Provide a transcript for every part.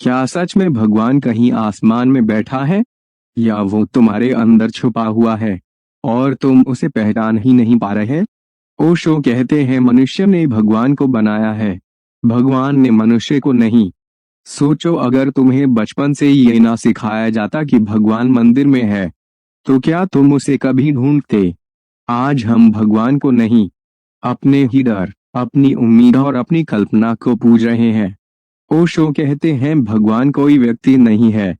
क्या सच में भगवान कहीं आसमान में बैठा है, या वो तुम्हारे अंदर छुपा हुआ है और तुम उसे पहचान ही नहीं पा रहे? ओशो कहते हैं मनुष्य ने भगवान को बनाया है, भगवान ने मनुष्य को नहीं। सोचो, अगर तुम्हें बचपन से ये ना सिखाया जाता कि भगवान मंदिर में है, तो क्या तुम उसे कभी ढूंढते? आज हम भगवान को नहीं, अपने ही डर, अपनी उम्मीद और अपनी कल्पना को पूज रहे हैं। ओशो कहते हैं भगवान कोई व्यक्ति नहीं है,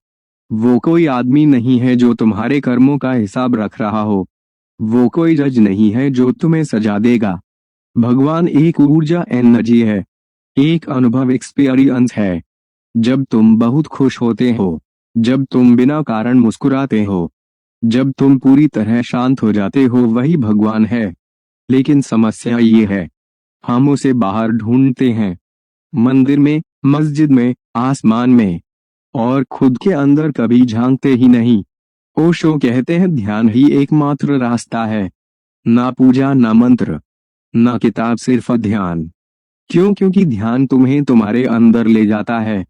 वो कोई आदमी नहीं है जो तुम्हारे कर्मों का हिसाब रख रहा हो, वो कोई जज नहीं है जो तुम्हें सजा देगा। भगवान एक ऊर्जा एनर्जी है, एक अनुभव एक्सपीरियंस है। जब तुम बहुत खुश होते हो, जब तुम बिना कारण मुस्कुराते हो, जब तुम पूरी तरह शांत हो जाते हो, वही भगवान है। लेकिन समस्या ये है, हम उसे बाहर ढूंढते हैं, मंदिर में, मस्जिद में, आसमान में, और खुद के अंदर कभी झांकते ही नहीं। ओशो कहते हैं ध्यान ही एकमात्र रास्ता है, ना पूजा, ना मंत्र, ना किताब, सिर्फ ध्यान। क्यों? क्योंकि ध्यान तुम्हें तुम्हारे अंदर ले जाता है।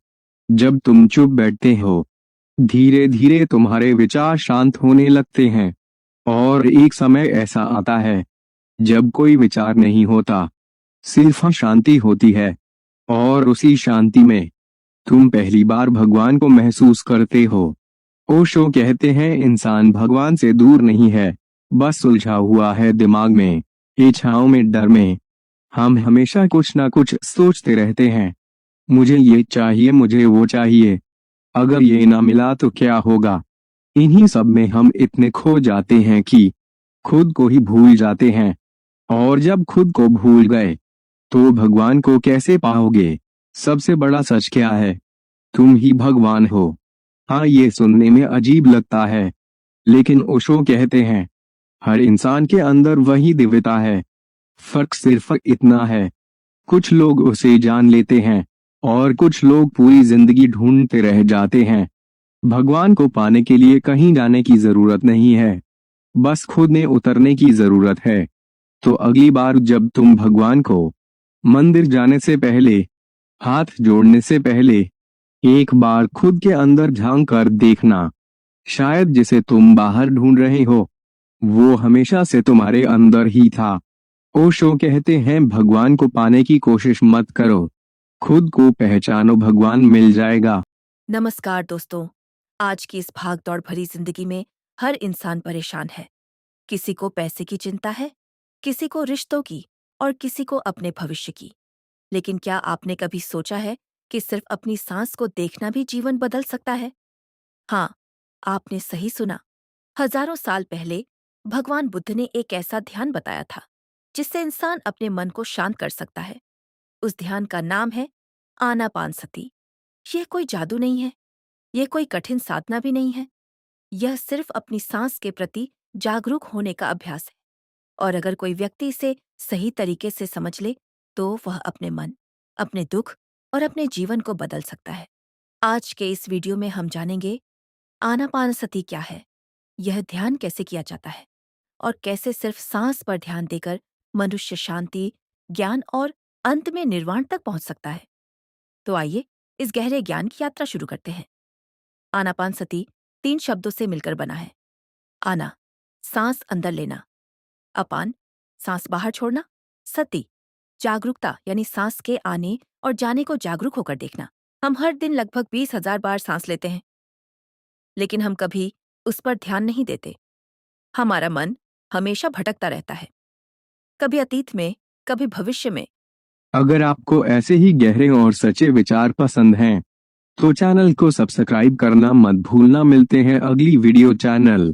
जब तुम चुप बैठते हो, धीरे धीरे तुम्हारे विचार शांत होने लगते हैं, और एक समय ऐसा आता है जब कोई विचार नहीं होता, सिर्फ शांति होती है। और उसी शांति में तुम पहली बार भगवान को महसूस करते हो। ओशो कहते हैं इंसान भगवान से दूर नहीं है, बस उलझा हुआ है दिमाग में, इच्छाओं में, डर में। हम हमेशा कुछ ना कुछ सोचते रहते हैं, मुझे ये चाहिए, मुझे वो चाहिए, अगर ये ना मिला तो क्या होगा। इन्हीं सब में हम इतने खो जाते हैं कि खुद को ही भूल जाते हैं। और जब खुद को भूल गए, तो भगवान को कैसे पाओगे? सबसे बड़ा सच क्या है? तुम ही भगवान हो। हाँ, ये सुनने में अजीब लगता है, लेकिन ओशो कहते हैं हर इंसान के अंदर वही दिव्यता है। फर्क सिर्फ इतना है, कुछ लोग उसे जान लेते हैं और कुछ लोग पूरी जिंदगी ढूंढते रह जाते हैं। भगवान को पाने के लिए कहीं जाने की जरूरत नहीं है, बस खुद में उतरने की जरूरत है। तो अगली बार जब तुम भगवान को मंदिर जाने से पहले, हाथ जोड़ने से पहले, एक बार खुद के अंदर झांक कर देखना। शायद जिसे तुम बाहर ढूंढ रहे हो, वो हमेशा से तुम्हारे अंदर ही था। ओशो कहते हैं भगवान को पाने की कोशिश मत करो, खुद को पहचानो, भगवान मिल जाएगा। नमस्कार दोस्तों। आज की इस भाग-दौड़ भरी जिंदगी में हर इंसान परेशान है। किसी को पैसे की चिंता है, किसी को रिश्तों की और किसी को अपने भविष्य की। लेकिन क्या आपने कभी सोचा है कि सिर्फ अपनी सांस को देखना भी जीवन बदल सकता है? हाँ, आपने सही सुना। हजारों साल पहले भगवान बुद्ध ने एक ऐसा ध्यान बताया था जिससे इंसान अपने मन को शांत कर सकता है। उस ध्यान का नाम है आनापानसती। यह कोई जादू नहीं है, यह कोई कठिन साधना भी नहीं है। यह सिर्फ अपनी सांस के प्रति जागरूक होने का अभ्यास है। और अगर कोई व्यक्ति इसे सही तरीके से समझ ले, तो वह अपने मन, अपने दुख और अपने जीवन को बदल सकता है। आज के इस वीडियो में हम जानेंगे आनापानसती क्या है, यह ध्यान कैसे किया जाता है और कैसे सिर्फ सांस पर ध्यान देकर मनुष्य शांति, ज्ञान और अंत में निर्वाण तक पहुंच सकता है। तो आइए इस गहरे ज्ञान की यात्रा शुरू करते हैं। आनापानसती 3 शब्दों से मिलकर बना है। आना, सांस अंदर लेना। अपान, सांस बाहर छोड़ना। सती, जागरूकता यानी सांस के आने और जाने को जागरूक होकर देखना। हम हर दिन लगभग 20,000 बार सांस लेते हैं, लेकिन हम कभी उस पर ध्यान नहीं देते। हमारा मन हमेशा भटकता रहता है, कभी अतीत में, कभी भविष्य में। अगर आपको ऐसे ही गहरे और सच्चे विचार पसंद हैं, तो चैनल को सब्सक्राइब करना मत भूलना। मिलते हैं अगली वीडियो चैनल